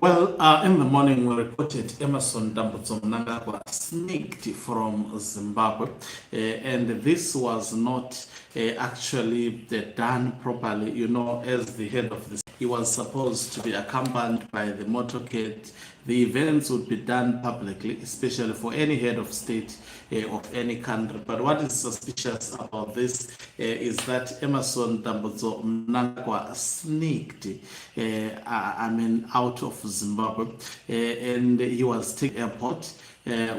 Well, in the morning we reported Emerson Mnangagwa sneaked from Zimbabwe, and this was not actually done properly. You know, as the head of the he was supposed to be accompanied by the motorcade. The events would be done publicly, especially for any head of state of any country. But what is suspicious about this is that Emerson Mnangagwa sneaked, out of Zimbabwe, and he was taken to the airport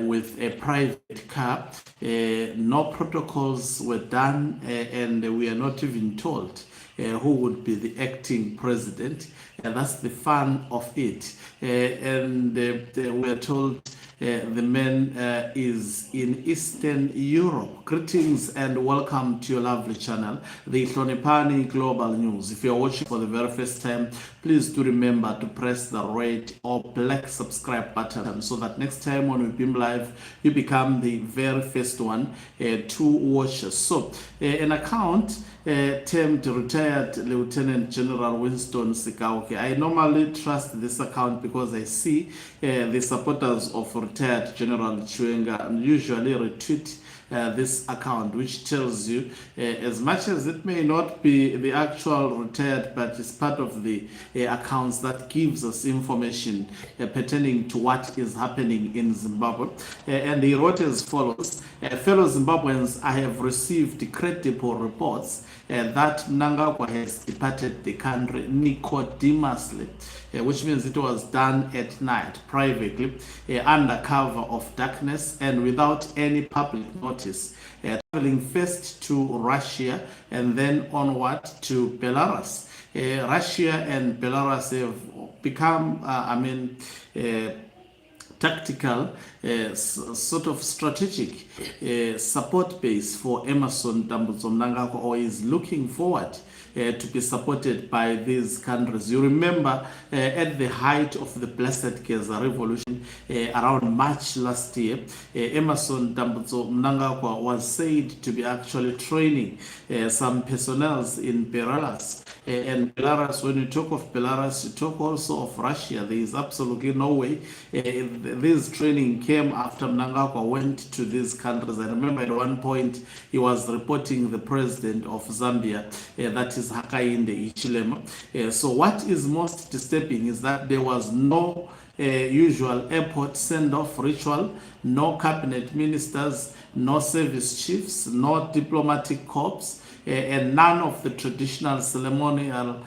with a private car. No protocols were done, and we are not even told who would be the acting president. And that's the fun of it. And we're told the man is in Eastern Europe. Greetings and welcome to your lovely channel, the Hlonipani Global News. If you're watching for the very first time, please do remember to press the red or black subscribe button so that next time when we beam live, you become the very first one to watch us. So, an account termed retired Lieutenant General Winston Sikauke. I normally trust this account because I see the supporters of retired General Chiwenga usually retweet this account, which tells you, as much as it may not be the actual retired, but it's part of the accounts that gives us information pertaining to what is happening in Zimbabwe. And he wrote as follows: fellow Zimbabweans, I have received credible reports that Mnangagwa has departed the country nicodemously, which means it was done at night, privately, under cover of darkness and without any public notice, traveling first to Russia and then onward to Belarus. Russia and Belarus have become, tactical, sort of strategic support base for Emerson Mnangagwa, or is looking forward to be supported by these countries. You remember at the height of the Blessed Geza revolution around March last year, Emerson Mnangagwa was said to be actually training some personnel in Belarus. And Belarus, when you talk of Belarus, you talk also of Russia. There is absolutely no way this training came after Mnangagwa went to these countries. I remember at one point he was reporting the president of Zambia, that is Hakainde Hichilema. So what is most disturbing is that there was no usual airport send-off ritual, no cabinet ministers, no service chiefs, no diplomatic corps, and none of the traditional ceremonial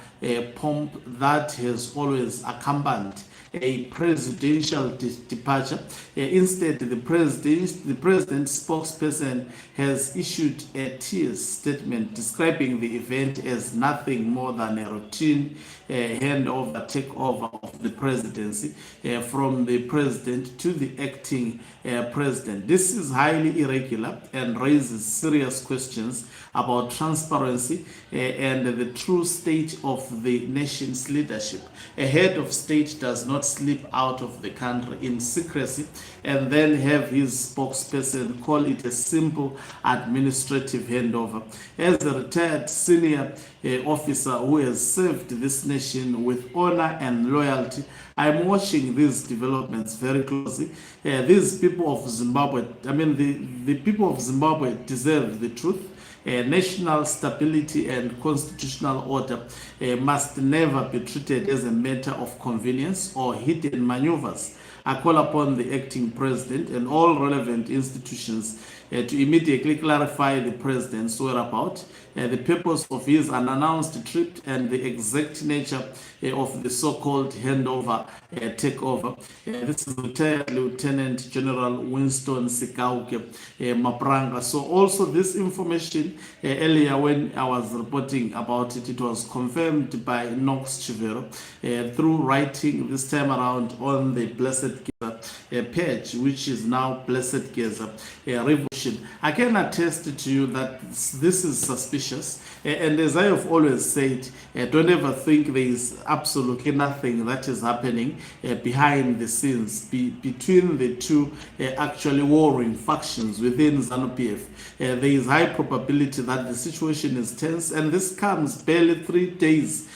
pomp that has always accompanied a presidential departure. Instead, the president's spokesperson has issued a tears statement describing the event as nothing more than a routine takeover of the presidency from the president to the acting president. This is highly irregular and raises serious questions about transparency and the true state of the nation's leadership. A head of state does not slip out of the country in secrecy and then have his spokesperson call it a simple administrative handover. As a retired senior officer who has served this nation with honor and loyalty, I'm watching these developments very closely. These people of Zimbabwe, the people of Zimbabwe deserve the truth. National stability and constitutional order must never be treated as a matter of convenience or hidden maneuvers. I call upon the acting president and all relevant institutions to immediately clarify the president's whereabouts, the purpose of his unannounced trip, and the exact nature of the so-called handover takeover. This is retired Lieutenant General Winston Sikauke Mapranga. So also this information earlier when I was reporting about it, it was confirmed by Knox Chivero through writing this time around on the Blessed Geza page, which is now Blessed Geza Revolution situation. I can attest to you that this is suspicious. And as I have always said, don't ever think there is absolutely nothing that is happening behind the scenes between the two actually warring factions within ZANU-PF. There is high probability that the situation is tense, and this comes barely 3 days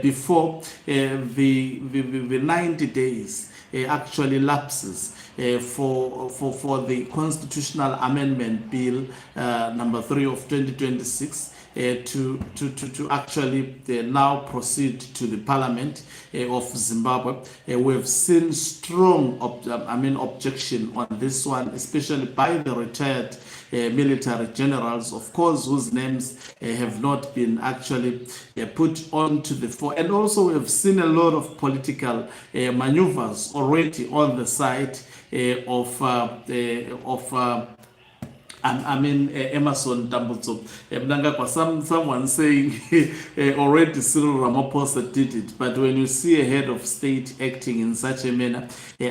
before the 90 days actually lapses for the constitutional amendment bill number 3 of 2026 to actually now proceed to the Parliament of Zimbabwe. We have seen strong objection on this one, especially by the retired military generals, of course, whose names have not been actually put onto the fore. And also we have seen a lot of political maneuvers already on the side of Emerson Dambudzo Mnangagwa. Someone saying already Cyril Ramaphosa did it, but when you see a head of state acting in such a manner,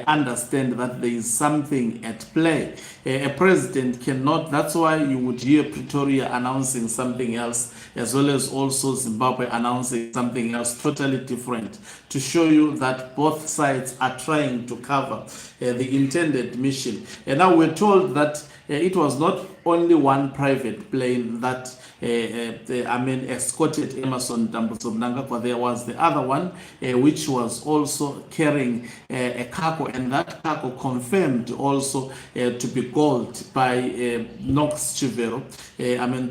understand that there is something at play. A president cannot, that's why you would hear Pretoria announcing something else, as well as also Zimbabwe announcing something else totally different, to show you that both sides are trying to cover the intended mission. And now we're told that it was not only one private plane that escorted Emerson Dambudzo Mnangagwa. There was the other one which was also carrying a cargo, and that cargo confirmed also to be gold by Knox Chivero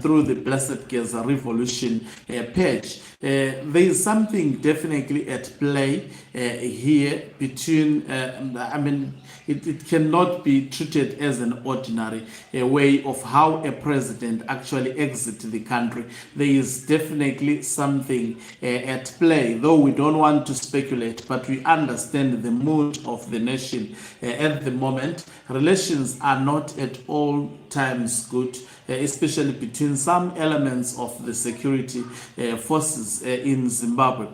through the Blessed Geza Revolution page. There is something definitely at play here between it cannot be treated as an ordinary way of how a president actually exits the country. There is definitely something at play, though we don't want to speculate, but we understand the mood of the nation at the moment. Relations are not at all times good, especially between some elements of the security forces in Zimbabwe,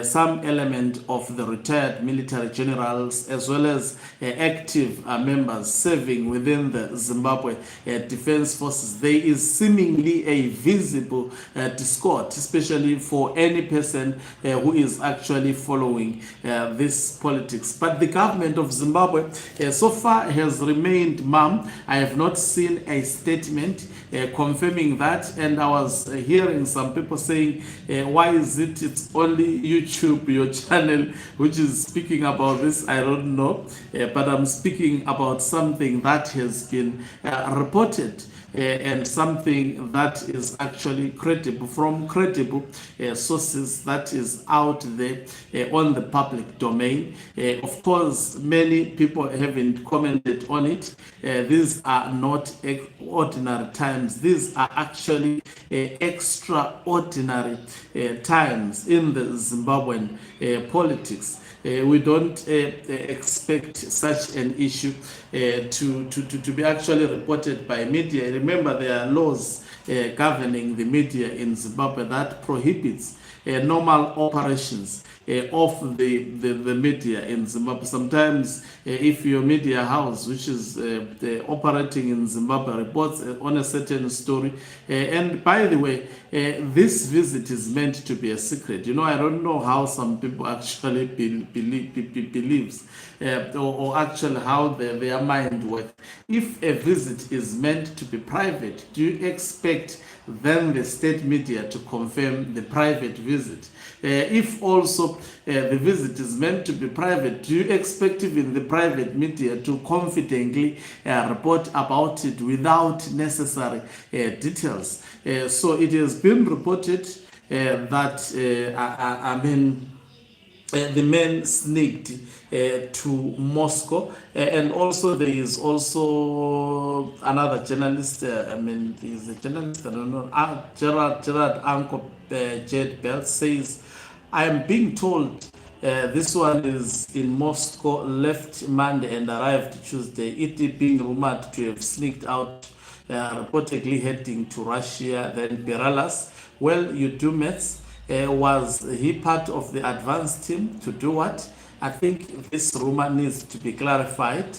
some element of the retired military generals, as well as active members serving within the Zimbabwe Defense Forces. There is seemingly a visible discord, especially for any person who is actually following this politics. But the government of Zimbabwe so far has remained mum. I have not seen a statement confirming that, and I was hearing some people saying, why is it's only YouTube, your channel, which is speaking about this? I don't know, but I'm speaking about something that has been reported and something that is actually credible, from credible sources that is out there on the public domain. Of course, many people haven't commented on it. These are not ordinary times. These are actually extraordinary times in the Zimbabwean politics. We don't expect such an issue to be actually reported by media. Remember, there are laws governing the media in Zimbabwe that prohibits normal operations of the media in Zimbabwe. Sometimes if your media house, which is operating in Zimbabwe, reports on a certain story, and by the way, this visit is meant to be a secret. You know, I don't know how some people actually believes or actually how their mind works. If a visit is meant to be private, do you expect then the state media to confirm the private visit? If also the visit is meant to be private, do you expect even the private media to confidently report about it without necessary details? So it has been reported that the men sneaked to Moscow, and also there is also another journalist. He's a journalist. I don't know. Gerard Uncle Jed Bell says, "I am being told this one is in Moscow, left Monday and arrived Tuesday. It being rumored to have sneaked out, reportedly heading to Russia, then Belarus. Well, you do maths." Was he part of the advance team to do what? I think this rumor needs to be clarified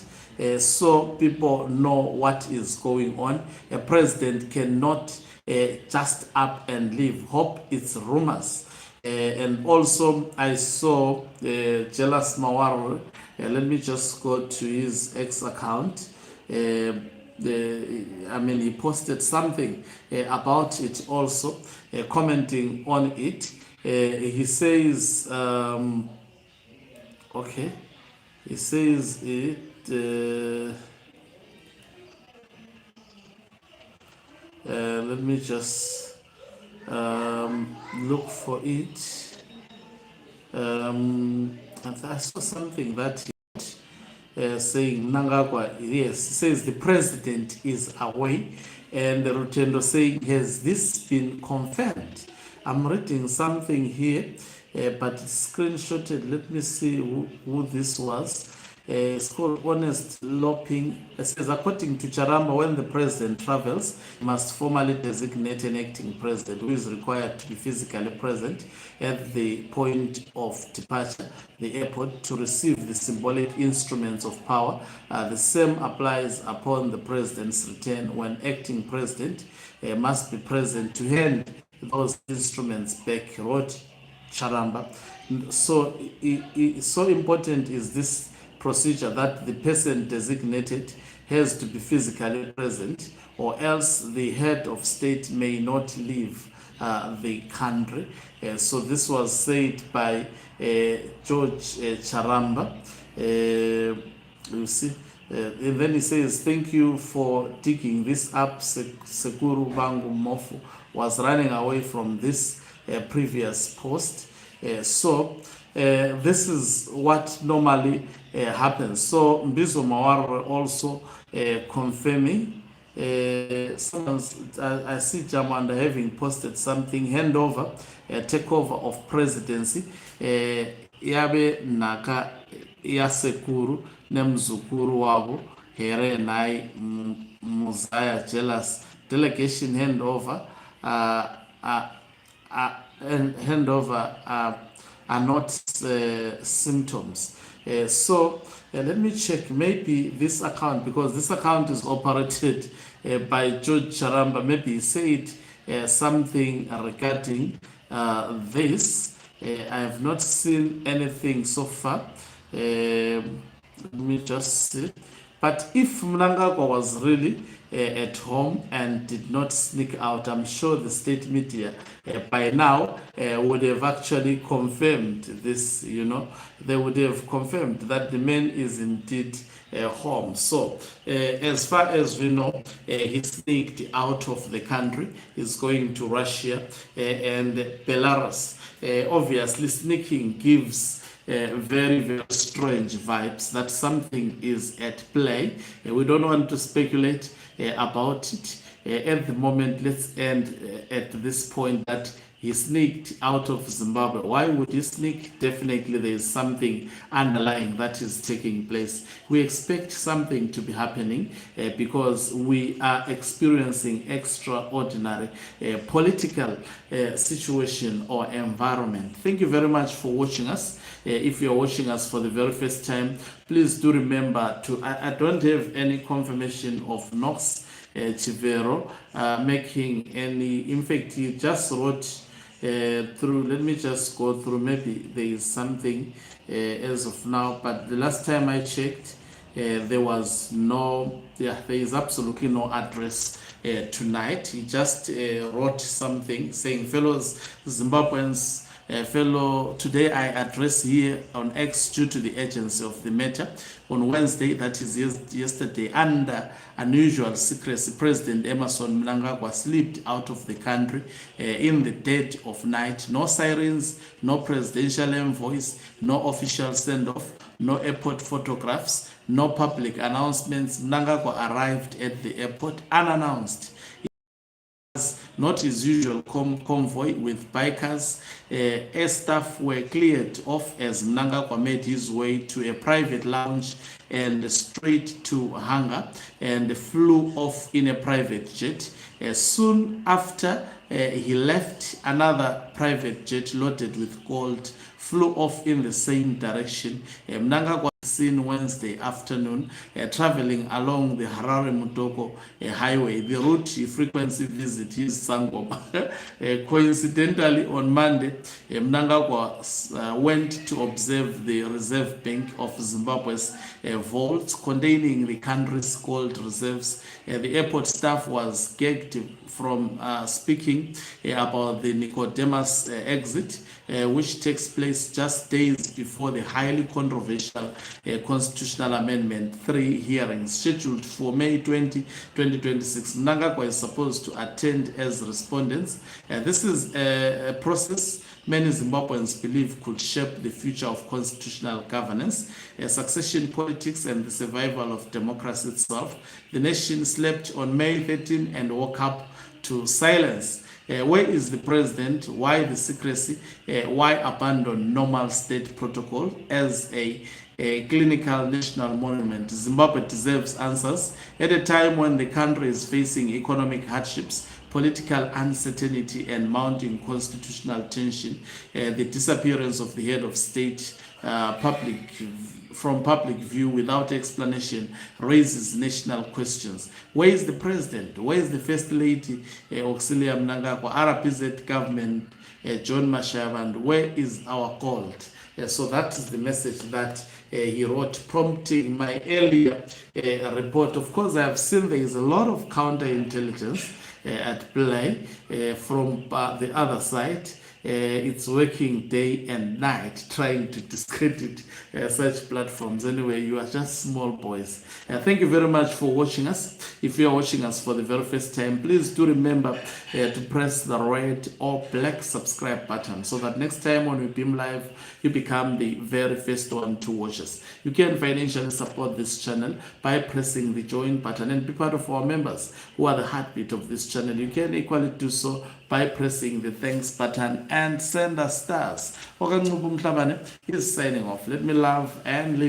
so people know what is going on. A president cannot just up and leave. Hope it's rumors. And also, I saw Jealous Mawar. Let me just go to his X account. He posted something about it also, commenting on it. He says, okay, he says it. Let me just look for it. I saw something that saying Mnangagwa, yes, says the president is away, and Rutendo saying, has this been confirmed? I'm reading something here, but it's screenshotted. Let me see who this was. It's called Honest Lopping. It says, according to Charamba, when the president travels, he must formally designate an acting president who is required to be physically present at the point of departure, the airport, to receive the symbolic instruments of power. The same applies upon the president's return, when acting president must be present to hand those instruments back, wrote Charamba. So important is this procedure that the person designated has to be physically present, or else the head of state may not leave the country. So this was said by George Charamba. You see, and then he says, thank you for digging this up. Sekuru Bangu Mofu was running away from this previous post. This is what normally happens. So Mbizo Mawar also confirming. I see Jamanda having posted something, handover, takeover of presidency. Yabe naka yasekuru nemzukuru wabo here nai Muzaya Jealous delegation handover. And handover are not symptoms. Let me check maybe this account, because this account is operated by George Charamba. Maybe he said something regarding this. I have not seen anything so far. Let me just see. But if Mnangagwa was really at home and did not sneak out, I'm sure the state media by now would have actually confirmed this, they would have confirmed that the man is indeed home. So as far as we know, he sneaked out of the country. He's going to Russia and Belarus. Obviously, sneaking gives very, very strange vibes that something is at play. We don't want to speculate about it. At the moment, let's end at this point that he sneaked out of Zimbabwe. Why would he sneak? Definitely there is something underlying that is taking place. We expect something to be happening because we are experiencing extraordinary political situation or environment. Thank you very much for watching us. If you're watching us for the very first time, please do remember to, I don't have any confirmation of Knox Chivero making any, in fact, he just wrote through, let me just go through, maybe there is something as of now, but the last time I checked, there was no, there is absolutely no address tonight. He just wrote something saying, fellows Zimbabweans, today I address here on X due to the urgency of the matter. On Wednesday, that is yesterday, under unusual secrecy, President Emmerson Mnangagwa slipped out of the country in the dead of night. No sirens, no presidential envoys, no official send-off, no airport photographs, no public announcements. Mnangagwa arrived at the airport unannounced. Not his usual convoy with bikers. Air staff were cleared off as Mnangagwa made his way to a private lounge and straight to hangar and flew off in a private jet. Soon after, he left another private jet loaded with gold, flew off in the same direction. Mnangagwa was seen Wednesday afternoon traveling along the Harare-Mutoko highway. The route he frequently visits is Sangoma. Coincidentally, on Monday, Mnangagwa went to observe the Reserve Bank of Zimbabwe's vaults containing the country's gold reserves. The airport staff was gagged from speaking about the Nicodemus exit, which takes place just days before the highly controversial Constitutional Amendment 3 hearings scheduled for May 20, 2026. Mnangagwa is supposed to attend as respondents. This is a process many Zimbabweans believe could shape the future of constitutional governance, succession politics, and the survival of democracy itself. The nation slept on May 13 and woke up to silence. Where is the president? Why the secrecy? Why abandon normal state protocol as a clinical national monument? Zimbabwe deserves answers at a time when the country is facing economic hardships, political uncertainty, and mounting constitutional tension. The disappearance of the head of state from public view without explanation raises national questions. Where is the president? Where is the First Lady, Auxilia Mnangagwa, RPZ government, John Mashava, and where is our gold? So that is the message that he wrote, prompting my earlier report. Of course, I have seen there is a lot of counterintelligence at play from the other side. It's working day and night trying to discredit such platforms. Anyway, you are just small boys. Thank you very much for watching us. If you are watching us for the very first time, please do remember to press the red or black subscribe button so that next time when we beam live, you become the very first one to watch us. You can financially support this channel by pressing the join button and be part of our members who are the heartbeat of this channel. You can equally do so by pressing the thanks button and send us stars. Okancubu Mhlabane is signing off. Let me love and live.